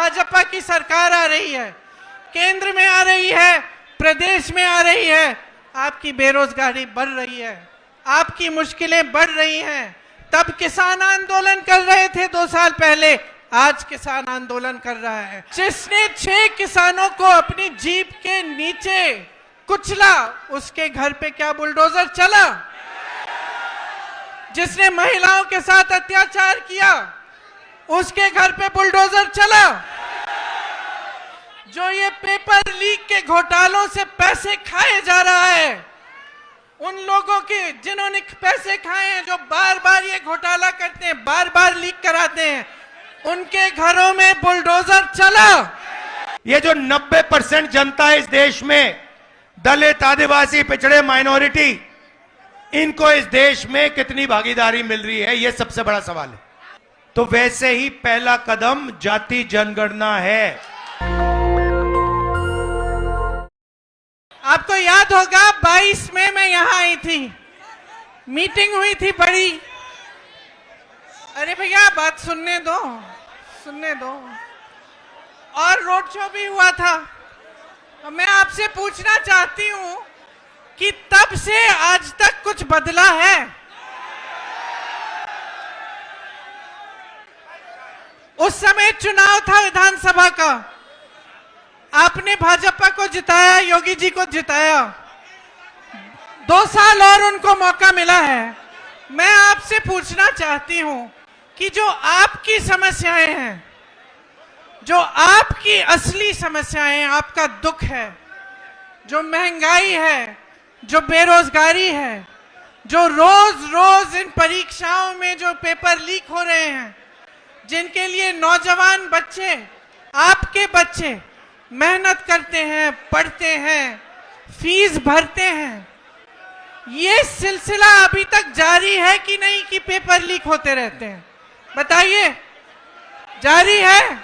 भाजपा की सरकार आ रही है, केंद्र में आ रही है, प्रदेश में आ रही है, आपकी बेरोजगारी बढ़ रही है, आपकी मुश्किलें बढ़ रही हैं। तब किसान आंदोलन कर रहे थे 2 साल पहले, आज किसान आंदोलन कर रहा है। जिसने 6 किसानों को अपनी जीप के नीचे कुचला, उसके घर पे क्या बुलडोजर चला? जिसने महिलाओं के साथ अत्याचार किया, उसके घर पे बुलडोजर चला? जो ये पेपर लीक के घोटालों से पैसे खाए जा रहा है, उन लोगों के जिन्होंने पैसे खाए हैं, जो बार बार ये घोटाला करते हैं, बार बार लीक कराते हैं, उनके घरों में बुलडोजर चला? ये जो 90% जनता है इस देश में, दलित, आदिवासी, पिछड़े, माइनॉरिटी, इनको इस देश में कितनी भागीदारी मिल रही है, ये सबसे बड़ा सवाल है। तो वैसे ही पहला कदम जाति जनगणना है। आपको याद होगा 22 में मैं यहां आई थी, मीटिंग हुई थी बड़ी। अरे भैया बात सुनने दो, सुनने दो। और रोड शो भी हुआ था। मैं आपसे पूछना चाहती हूं कि तब से आज तक कुछ बदला है? उस समय चुनाव था विधानसभा का, आपने भाजपा को जिताया, योगी जी को जिताया, 2 साल और उनको मौका मिला है। मैं आपसे पूछना चाहती हूं कि जो आपकी समस्याएं हैं, जो आपकी असली समस्याएं, आपका दुख है, जो महंगाई है, जो बेरोजगारी है, जो रोज रोज इन परीक्षाओं में जो पेपर लीक हो रहे हैं, जिनके लिए नौजवान बच्चे, आपके बच्चे मेहनत करते हैं, पढ़ते हैं, फीस भरते हैं, ये सिलसिला अभी तक जारी है कि नहीं कि पेपर लीक होते रहते हैं? बताइए, जारी है?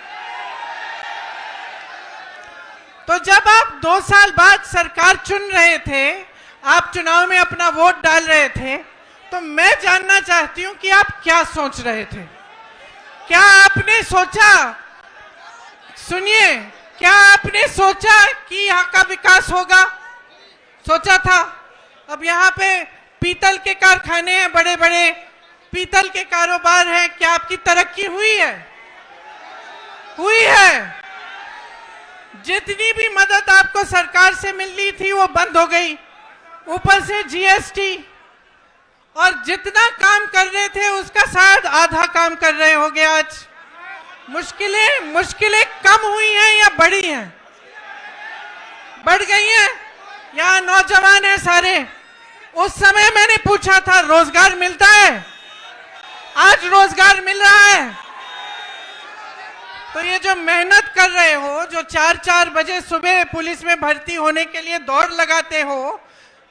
तो जब आप 2 साल बाद सरकार चुन रहे थे, आप चुनाव में अपना वोट डाल रहे थे, तो मैं जानना चाहती हूं कि आप क्या सोच रहे थे? क्या आपने सोचा, सुनिए, क्या आपने सोचा कि यहाँ का विकास होगा? सोचा था? अब यहाँ पे पीतल के कारखाने हैं, बड़े बड़े पीतल के कारोबार हैं, क्या आपकी तरक्की हुई है? हुई है। जितनी भी मदद आपको सरकार से मिल रही थी वो बंद हो गई, ऊपर से जीएसटी, और जितना काम कर रहे थे उसका शायद आधा काम कर रहे होंगे आज। मुश्किलें कम हुई हैं या बढ़ी हैं? बढ़ गई हैं। यहाँ नौजवान हैं सारे। उस समय मैंने पूछा था रोजगार मिलता है, आज रोजगार मिल रहा है। तो ये जो मेहनत कर रहे हो, जो 4-4 बजे सुबह पुलिस में भर्ती होने के लिए दौड़ लगाते हो,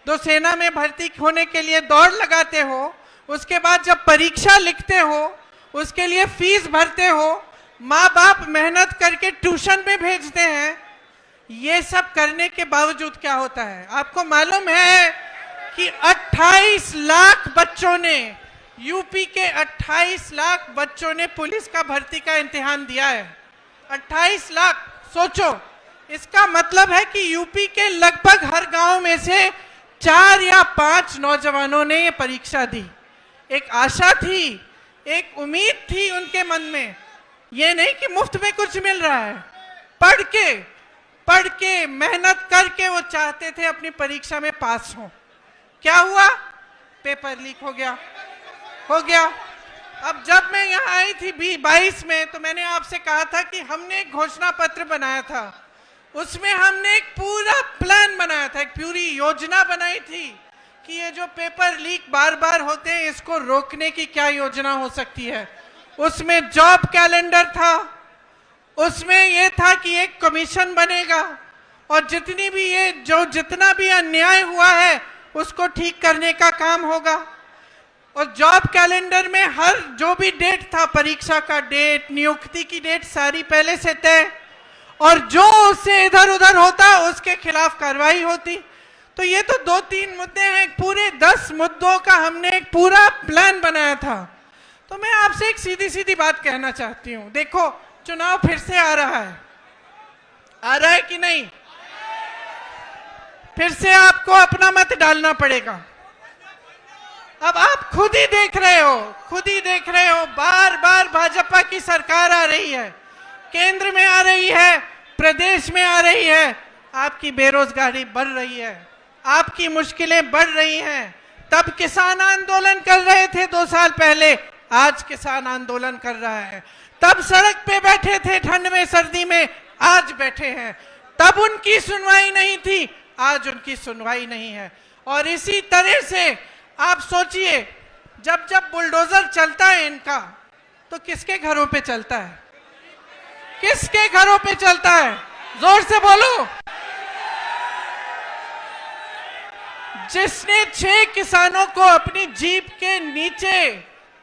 तो सेना में भर्ती होने के लिए दौड़ लगाते हो, उसके बाद जब परीक्षा लिखते हो, उसके लिए फीस भरते हो, माँ बाप मेहनत करके ट्यूशन में भेजते हैं, ये सब करने के बावजूद क्या होता है? आपको मालूम है कि 28 लाख बच्चों ने, यूपी के 28 लाख बच्चों ने पुलिस का भर्ती का इम्तिहान दिया है। 28 लाख, सोचो, इसका मतलब है कि यूपी के लगभग हर गांव में से 4 या 5 नौजवानों ने ये परीक्षा दी। एक आशा थी, एक उम्मीद थी उनके मन में, ये नहीं कि मुफ्त में कुछ मिल रहा है। पढ़ के मेहनत करके वो चाहते थे अपनी परीक्षा में पास हो। क्या हुआ? पेपर लीक हो गया। अब जब मैं यहाँ आई थी 22 में, तो मैंने आपसे कहा था कि हमने एक घोषणा पत्र बनाया था, उसमें हमने एक पूरा प्लान बनाया था, एक पूरी योजना बनाई थी कि ये जो पेपर लीक बार बार होते हैं, इसको रोकने की क्या योजना हो सकती है। उसमें जॉब कैलेंडर था, उसमें यह था कि एक कमीशन बनेगा और जितना भी अन्याय हुआ है उसको ठीक करने का काम होगा। और जॉब कैलेंडर में हर जो भी डेट था, परीक्षा का डेट, नियुक्ति की डेट, सारी पहले से तय, और जो उससे इधर उधर होता उसके खिलाफ कार्रवाई होती। तो ये तो 2-3 मुद्दे हैं, पूरे 10 मुद्दों का हमने एक पूरा प्लान बनाया था। तो मैं आपसे एक सीधी सीधी बात कहना चाहती हूँ। देखो, चुनाव फिर से आ रहा है कि नहीं? फिर से आपको अपना मत डालना पड़ेगा। अब आप खुद ही देख रहे हो, बार बार भाजपा की सरकार आ रही है, केंद्र में आ रही है, प्रदेश में आ रही है, आपकी बेरोजगारी बढ़ रही है, आपकी मुश्किलें बढ़ रही हैं। तब किसान आंदोलन कर रहे थे 2 साल पहले, आज किसान आंदोलन कर रहा है। तब सड़क पे बैठे थे ठंड में सर्दी में, आज बैठे हैं। तब उनकी सुनवाई नहीं थी, आज उनकी सुनवाई नहीं है। और इसी तरह से आप सोचिए, जब जब बुलडोजर चलता है इनका, तो किसके घरों पे चलता है? किसके घरों पे चलता है? जोर से बोलो। जिसने 6 किसानों को अपनी जीप के नीचे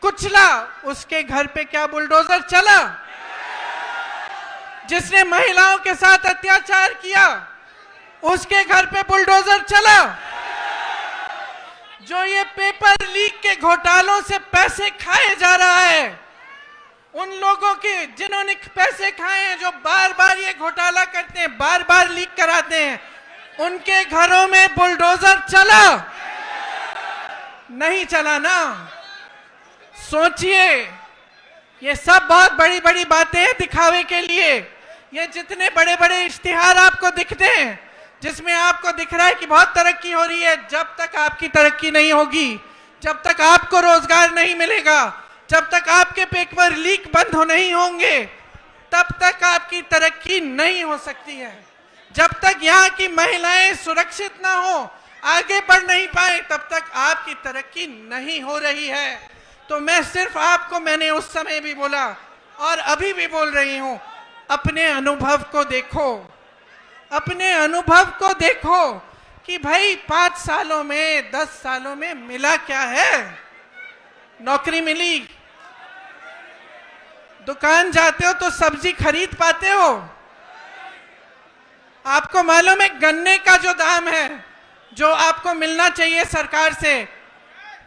कुचला, उसके घर पे क्या बुलडोजर चला? जिसने महिलाओं के साथ अत्याचार किया, उसके घर पे बुलडोजर चला? जो ये पेपर लीक के घोटालों से पैसे खाए जा रहा है, उन लोगों के जिन्होंने पैसे खाए हैं, जो बार बार ये घोटाला करते हैं, बार बार लीक कराते हैं, उनके घरों में बुलडोजर चला? नहीं चला ना। सोचिए, ये सब बहुत बड़ी बड़ी बातें हैं दिखावे के लिए। ये जितने बड़े बड़े इश्तिहार आपको दिखते हैं, जिसमें आपको दिख रहा है कि बहुत तरक्की हो रही है, जब तक आपकी तरक्की नहीं होगी, जब तक आपको रोजगार नहीं मिलेगा, जब तक आपके पेपर लीक बंद नहीं होंगे, तब तक आपकी तरक्की नहीं हो सकती है। जब तक यहाँ की महिलाएं सुरक्षित ना हो, आगे बढ़ नहीं पाए, तब तक आपकी तरक्की नहीं हो रही है। तो मैं सिर्फ आपको, मैंने उस समय भी बोला और अभी भी बोल रही हूं, अपने अनुभव को देखो, अपने अनुभव को देखो कि भाई 5 सालों में, 10 सालों में मिला क्या है? नौकरी मिली, दुकान जाते हो तो सब्जी खरीद पाते हो। आपको मालूम है गन्ने का जो दाम है, जो आपको मिलना चाहिए सरकार से,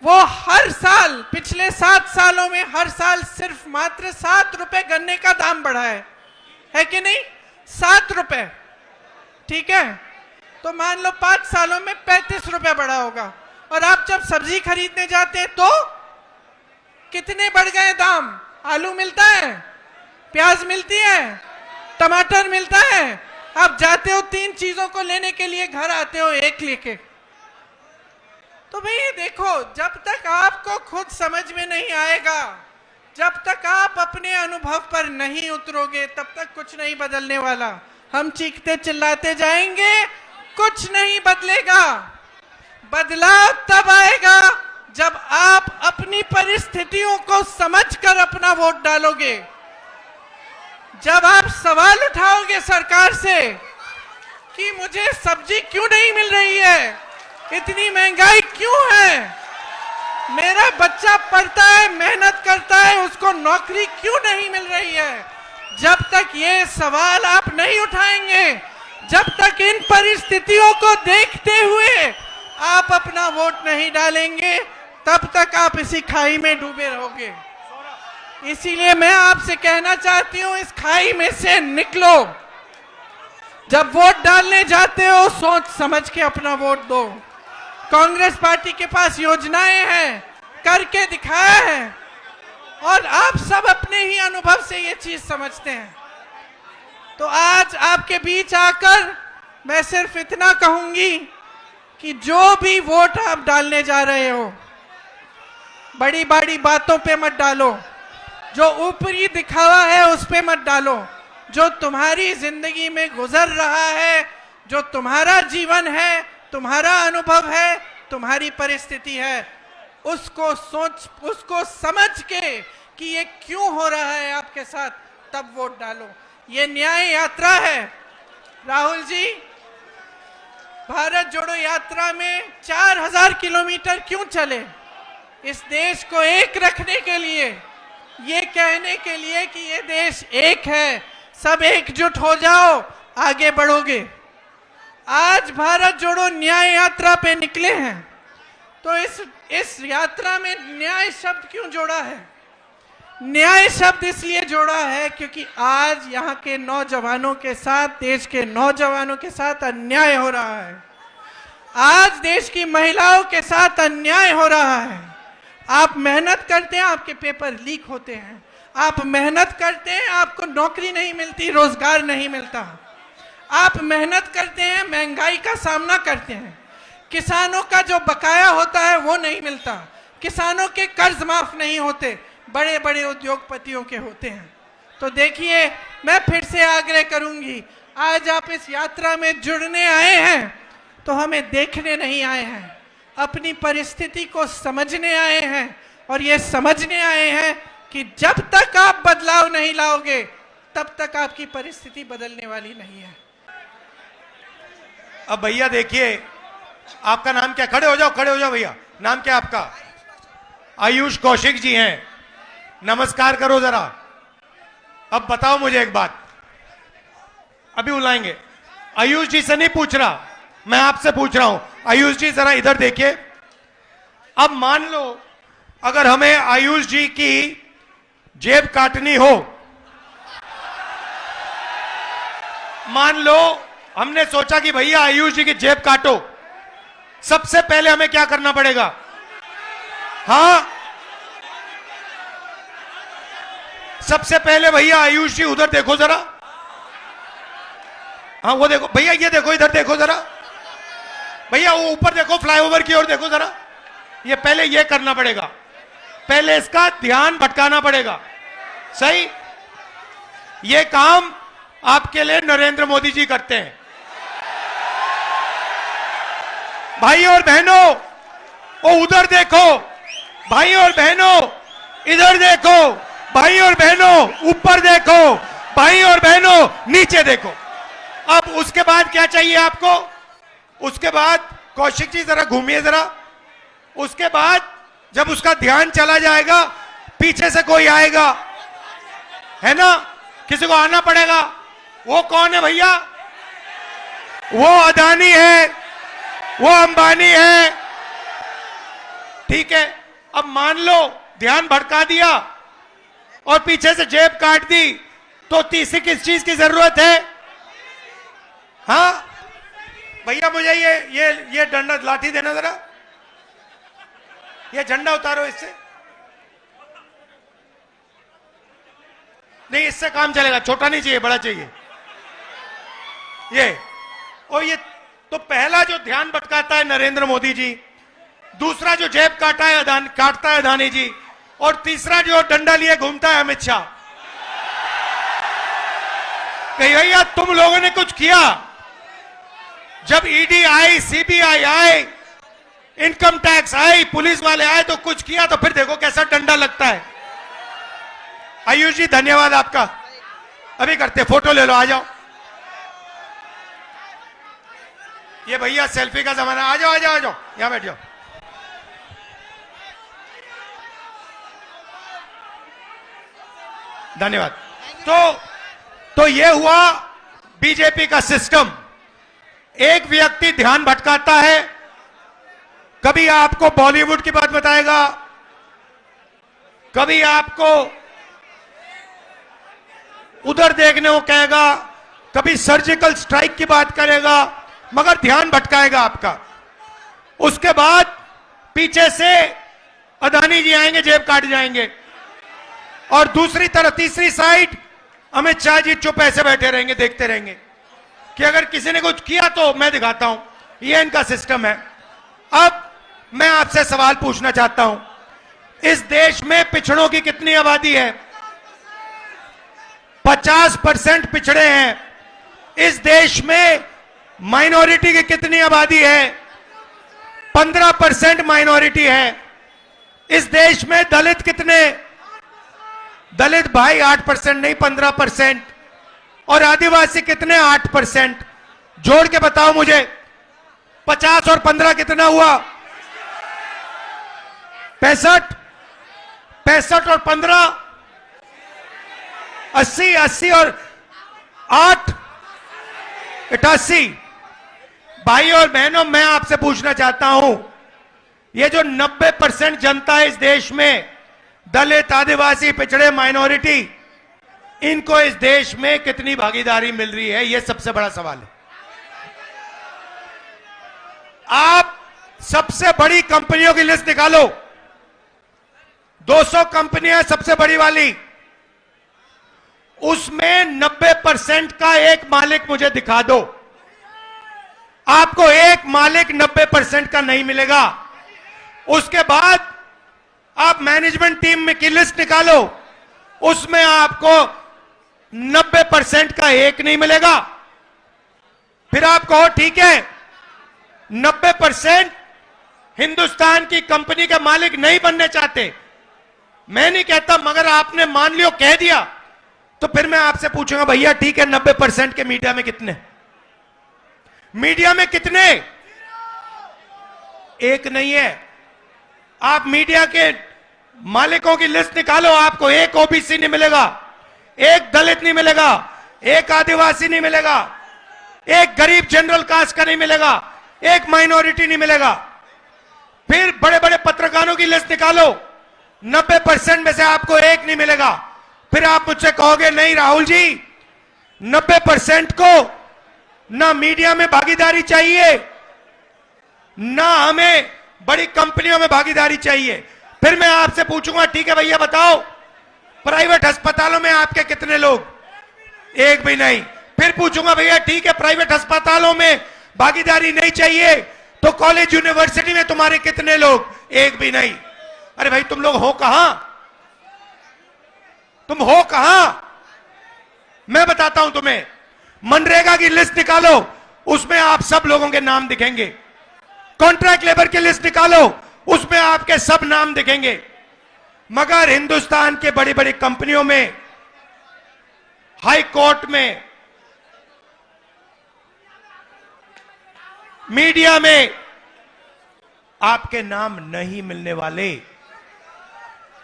वो हर साल, पिछले 7 सालों में हर साल सिर्फ मात्र 7 रुपए गन्ने का दाम बढ़ा है कि नहीं? 7 रुपए, ठीक है? तो मान लो 5 सालों में 35 रुपए बढ़ा होगा। और आप जब सब्जी खरीदने जाते हैं तो कितने बढ़ गए दाम? आलू मिलता है, प्याज मिलती है, टमाटर मिलता है, आप जाते हो 3 चीजों को लेने के लिए, घर आते हो 1 लेके। तो भाई देखो, जब तक आपको खुद समझ में नहीं आएगा, जब तक आप अपने अनुभव पर नहीं उतरोगे, तब तक कुछ नहीं बदलने वाला। हम चीखते चिल्लाते जाएंगे, कुछ नहीं बदलेगा। बदलाव तब आएगा जब आप अपनी परिस्थितियों को समझकर अपना वोट डालोगे, जब आप सवाल उठाओगे सरकार से कि मुझे सब्जी क्यों नहीं मिल रही है, इतनी महंगाई क्यों है, मेरा बच्चा पढ़ता है, मेहनत करता है, उसको नौकरी क्यों नहीं मिल रही है। जब तक ये सवाल आप नहीं उठाएंगे, जब तक इन परिस्थितियों को देखते हुए आप अपना वोट नहीं डालेंगे, तब तक आप इसी खाई में डूबे रहोगे। इसीलिए मैं आपसे कहना चाहती हूं, इस खाई में से निकलो। जब वोट डालने जाते हो, सोच समझ के अपना वोट दो। कांग्रेस पार्टी के पास योजनाएं हैं, करके दिखाया है, और आप सब अपने ही अनुभव से ये चीज समझते हैं। तो आज आपके बीच आकर मैं सिर्फ इतना कहूंगी कि जो भी वोट आप डालने जा रहे हो, बड़ी बड़ी बातों पे मत डालो, जो ऊपरी दिखावा है उस पे मत डालो। जो तुम्हारी जिंदगी में गुजर रहा है, जो तुम्हारा जीवन है, तुम्हारा अनुभव है, तुम्हारी परिस्थिति है, उसको सोच, उसको समझ के कि ये क्यों हो रहा है आपके साथ, तब वोट डालो। ये न्याय यात्रा है। राहुल जी, भारत जोड़ो यात्रा में 4000 किलोमीटर क्यों चले? इस देश को एक रखने के लिए, ये कहने के लिए कि ये देश एक है, सब एकजुट हो जाओ, आगे बढ़ोगे। आज भारत जोड़ो न्याय यात्रा पे निकले हैं, तो इस यात्रा में न्याय शब्द क्यों जोड़ा है? न्याय शब्द इसलिए जोड़ा है क्योंकि आज यहाँ के नौजवानों के साथ, देश के नौजवानों के साथ अन्याय हो रहा है। आज देश की महिलाओं के साथ अन्याय हो रहा है। आप मेहनत करते हैं, आपके पेपर लीक होते हैं। आप मेहनत करते हैं, आपको नौकरी नहीं मिलती, रोजगार नहीं मिलता। आप मेहनत करते हैं, महंगाई का सामना करते हैं। किसानों का जो बकाया होता है वो नहीं मिलता। किसानों के कर्ज माफ नहीं होते, बड़े बड़े उद्योगपतियों के होते हैं। तो देखिए, मैं फिर से आग्रह करूंगी, आज आप इस यात्रा में जुड़ने आए हैं तो हमें देखने नहीं आए हैं, अपनी परिस्थिति को समझने आए हैं। और ये समझने आए हैं कि जब तक आप बदलाव नहीं लाओगे तब तक आपकी परिस्थिति बदलने वाली नहीं है। अब भैया देखिए, आपका नाम क्या? खड़े हो जाओ भैया। नाम क्या आपका? आयुष कौशिक जी हैं। नमस्कार करो जरा। अब बताओ मुझे एक बात, अभी बुलाएंगे। आयुष जी से नहीं पूछ रहा, मैं आपसे पूछ रहा हूं। आयुष जी जरा इधर देखिए। अब मान लो अगर हमें आयुष जी की जेब काटनी हो, मान लो हमने सोचा कि भैया आयुष जी की जेब काटो, सबसे पहले हमें क्या करना पड़ेगा? हाँ, सबसे पहले भैया आयुष जी उधर देखो जरा। हाँ वो देखो भैया, ये देखो, इधर देखो जरा भैया, वो ऊपर देखो, फ्लाईओवर की ओर देखो जरा। ये पहले ये करना पड़ेगा, पहले इसका ध्यान भटकाना पड़ेगा। सही? ये काम आपके लिए नरेंद्र मोदी जी करते हैं। भाई और बहनों, वो उधर देखो, भाई और बहनों इधर देखो, भाई और बहनों ऊपर देखो, भाई और बहनों नीचे देखो। अब उसके बाद क्या चाहिए आपको? उसके बाद कौशिक जी जरा घूमिए जरा। उसके बाद जब उसका ध्यान चला जाएगा, पीछे से कोई आएगा, है ना? किसी को आना पड़ेगा। वो कौन है भैया? वो अदानी है, वो अंबानी है। ठीक है, अब मान लो ध्यान भटका दिया और पीछे से जेब काट दी, तो तीसरी किस चीज की जरूरत है? हाँ भैया, मुझे ये डंडा लाठी देना जरा। ये झंडा उतारो इससे। नहीं, इससे काम चलेगा, छोटा नहीं चाहिए, बड़ा चाहिए। ये और ये तो पहला जो ध्यान भटकाता है नरेंद्र मोदी जी, दूसरा जो जेब काटता है अदानी जी, और तीसरा जो डंडा लिए घूमता है अमित शाह। कहीं भैया तुम लोगों ने कुछ किया? जब ईडी आई, सीबीआई आए, इनकम टैक्स आई, पुलिस वाले आए, तो कुछ किया? तो फिर देखो कैसा डंडा लगता है। आयुष जी धन्यवाद आपका। अभी करते, फोटो ले लो, आ जाओ। ये भैया सेल्फी का जमाना, आ जाओ यहां बैठ जाओ। धन्यवाद। तो ये हुआ बीजेपी का सिस्टम। एक व्यक्ति ध्यान भटकाता है, कभी आपको बॉलीवुड की बात बताएगा, कभी आपको उधर देखने को कहेगा, कभी सर्जिकल स्ट्राइक की बात करेगा, मगर ध्यान भटकाएगा आपका। उसके बाद पीछे से अदानी जी आएंगे, जेब काट जाएंगे, और दूसरी तरफ तीसरी साइड अमित शाह जी चुप ऐसे बैठे रहेंगे, देखते रहेंगे कि अगर किसी ने कुछ किया तो मैं दिखाता हूं। ये इनका सिस्टम है। अब मैं आपसे सवाल पूछना चाहता हूं, इस देश में पिछड़ों की कितनी आबादी है? 50% पिछड़े हैं। इस देश में माइनॉरिटी की कितनी आबादी है? 15% माइनॉरिटी है। इस देश में दलित कितने? दलित भाई 8% नहीं, 15%। और आदिवासी कितने? 8%। जोड़ के बताओ मुझे, 50 और 15 कितना हुआ? 65। 65 और 15 80। 80 और 8 88। भाई और बहनों, मैं आपसे पूछना चाहता हूं, ये जो 90% जनता है इस देश में, दलित, आदिवासी, पिछड़े, माइनॉरिटी, इनको इस देश में कितनी भागीदारी मिल रही है, यह सबसे बड़ा सवाल है। आप सबसे बड़ी कंपनियों की लिस्ट निकालो, 200 कंपनियां सबसे बड़ी वाली, उसमें 90% का एक मालिक मुझे दिखा दो। आपको एक मालिक 90% का नहीं मिलेगा। उसके बाद आप मैनेजमेंट टीम में की लिस्ट निकालो, उसमें आपको 90% का एक नहीं मिलेगा। फिर आप कहो ठीक है 90% हिंदुस्तान की कंपनी के मालिक नहीं बनने चाहते, मैं नहीं कहता, मगर आपने मान लियो कह दिया, तो फिर मैं आपसे पूछूंगा भैया ठीक है 90% के मीडिया में कितने, मीडिया में कितने? एक नहीं है। आप मीडिया के मालिकों की लिस्ट निकालो, आपको एक ओबीसी नहीं मिलेगा, एक दलित नहीं मिलेगा, एक आदिवासी नहीं मिलेगा, एक गरीब जनरल कास्ट का नहीं मिलेगा, एक माइनॉरिटी नहीं मिलेगा। फिर बड़े बड़े पत्रकारों की लिस्ट निकालो, 90% में से आपको एक नहीं मिलेगा। फिर आप मुझसे कहोगे नहीं राहुल जी 90% को ना मीडिया में भागीदारी चाहिए, ना हमें बड़ी कंपनियों में भागीदारी चाहिए। फिर मैं आपसे पूछूंगा ठीक है भैया बताओ प्राइवेट अस्पतालों में आपके कितने लोग? एक भी नहीं। फिर पूछूंगा भैया ठीक है प्राइवेट अस्पतालों में भागीदारी नहीं चाहिए, तो कॉलेज यूनिवर्सिटी में तुम्हारे कितने लोग? एक भी नहीं। अरे भाई तुम लोग हो कहां? तुम हो कहां? मैं बताता हूं तुम्हें, मनरेगा की लिस्ट निकालो, उसमें आप सब लोगों के नाम दिखेंगे। कॉन्ट्रैक्ट लेबर की लिस्ट निकालो, उसमें आपके सब नाम दिखेंगे। मगर हिंदुस्तान के बड़ी बड़ी कंपनियों में, हाई कोर्ट में, मीडिया में आपके नाम नहीं मिलने वाले।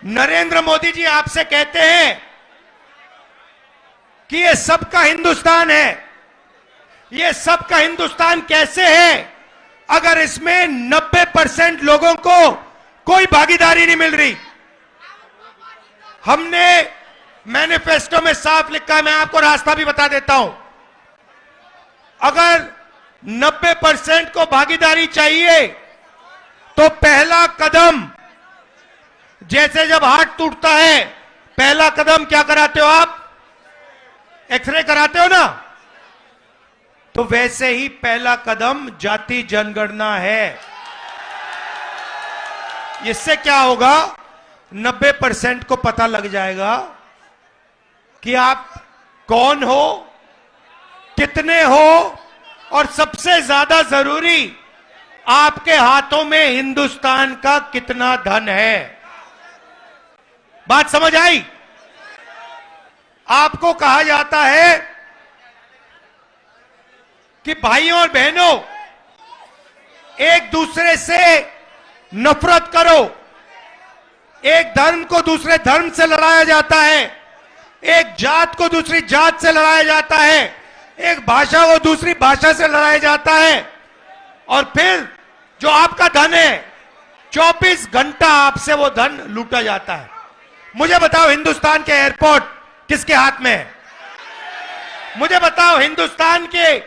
नरेंद्र मोदी जी आपसे कहते हैं कि ये सबका हिंदुस्तान है। ये सबका हिंदुस्तान कैसे है अगर इसमें 90% लोगों को कोई भागीदारी नहीं मिल रही? हमने मैनिफेस्टो में साफ लिखा है, मैं आपको रास्ता भी बता देता हूं। अगर 90% को भागीदारी चाहिए तो पहला कदम, जैसे जब हार्ट टूटता है पहला कदम क्या कराते हो आप? एक्सरे कराते हो ना? तो वैसे ही पहला कदम जाति जनगणना है। इससे क्या होगा? 90% को पता लग जाएगा कि आप कौन हो, कितने हो, और सबसे ज्यादा जरूरी आपके हाथों में हिंदुस्तान का कितना धन है। बात समझ आई? आपको कहा जाता है कि भाइयों और बहनों एक दूसरे से नफरत करो। एक धर्म को दूसरे धर्म से लड़ाया जाता है, एक जात को दूसरी जात से लड़ाया जाता है, एक भाषा को दूसरी भाषा से लड़ाया जाता है, और फिर जो आपका धन है 24 घंटा आपसे वो धन लूटा जाता है। मुझे बताओ हिंदुस्तान के एयरपोर्ट किसके हाथ में है? मुझे बताओ हिंदुस्तान के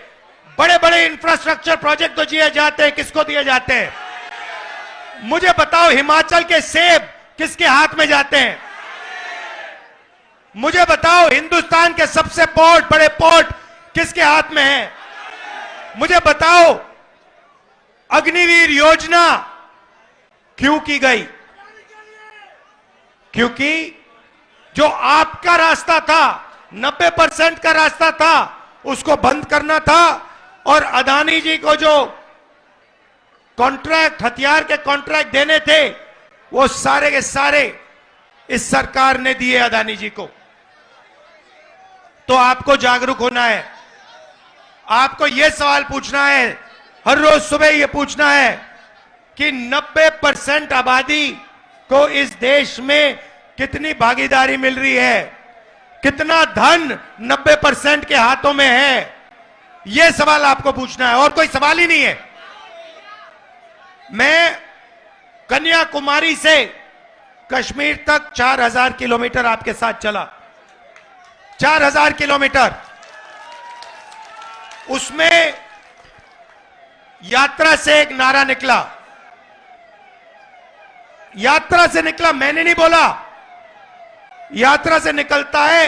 बड़े बड़े इंफ्रास्ट्रक्चर प्रोजेक्ट तो दिए जाते हैं, किसको दिए जाते हैं? मुझे बताओ हिमाचल के सेब किसके हाथ में जाते हैं? मुझे बताओ हिंदुस्तान के सबसे बड़े पोर्ट किसके हाथ में है? मुझे बताओ अग्निवीर योजना क्यों की गई? क्योंकि जो आपका रास्ता था, 90% का रास्ता था, उसको बंद करना था, और अदानी जी को जो कॉन्ट्रैक्ट, हथियार के कॉन्ट्रैक्ट देने थे, वो सारे के सारे इस सरकार ने दिए अदानी जी को। तो आपको जागरूक होना है, आपको यह सवाल पूछना है, हर रोज सुबह यह पूछना है कि 90% आबादी को इस देश में कितनी भागीदारी मिल रही है, कितना धन 90% के हाथों में है। यह सवाल आपको पूछना है, और कोई सवाल ही नहीं है। मैं कन्याकुमारी से कश्मीर तक 4000 किलोमीटर आपके साथ चला, 4000 किलोमीटर। उसमें यात्रा से एक नारा निकला, यात्रा से निकला, मैंने नहीं बोला, यात्रा से निकलता है,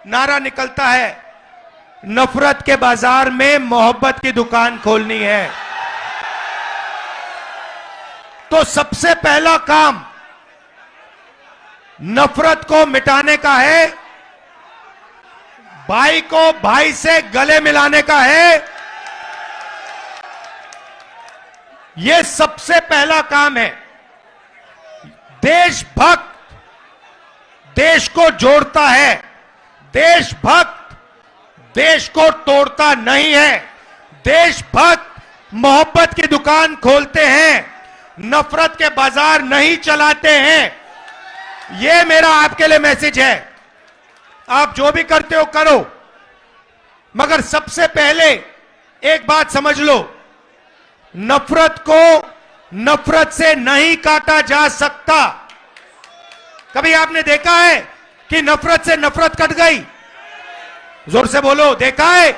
नारा निकलता है, नफरत के बाजार में मोहब्बत की दुकान खोलनी है। तो सबसे पहला काम नफरत को मिटाने का है, भाई को भाई से गले मिलाने का है। यह सबसे पहला काम है। देशभक्त देश को जोड़ता है, देशभक्त देश को तोड़ता नहीं है। देशभक्त मोहब्बत की दुकान खोलते हैं, नफरत के बाजार नहीं चलाते हैं। यह मेरा आपके लिए मैसेज है। आप जो भी करते हो करो, मगर सबसे पहले एक बात समझ लो, नफरत को नफरत से नहीं काटा जा सकता। कभी आपने देखा है कि नफरत से नफरत कट गई? जोर से बोलो, देखा है?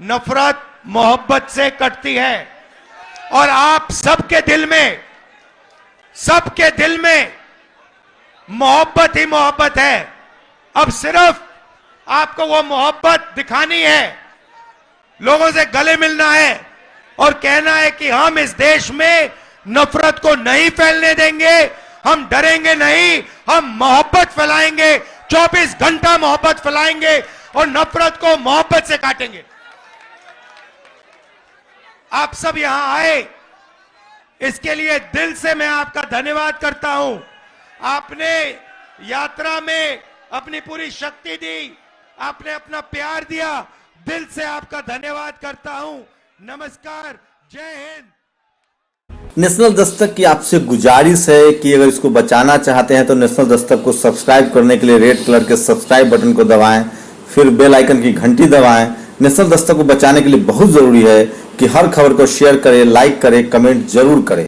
नफरत मोहब्बत से कटती है। और आप सबके दिल में मोहब्बत ही मोहब्बत है। अब सिर्फ आपको वो मोहब्बत दिखानी है, लोगों से गले मिलना है और कहना है कि हम इस देश में नफरत को नहीं फैलने देंगे, हम डरेंगे नहीं, हम मोहब्बत फैलाएंगे, 24 घंटा मोहब्बत फैलाएंगे और नफरत को मोहब्बत से काटेंगे। आप सब यहां आए, इसके लिए दिल से मैं आपका धन्यवाद करता हूं। आपने यात्रा में अपनी पूरी शक्ति दी, आपने अपना प्यार दिया, दिल से आपका धन्यवाद करता हूं। नमस्कार, जय हिंद। नेशनल दस्तक की आपसे गुजारिश है कि अगर इसको बचाना चाहते हैं तो नेशनल दस्तक को सब्सक्राइब करने के लिए रेड कलर के सब्सक्राइब बटन को दबाएं, फिर बेल आइकन की घंटी दबाएं। नेशनल दस्तक को बचाने के लिए बहुत जरूरी है कि हर खबर को शेयर करें, लाइक करें, कमेंट जरूर करें।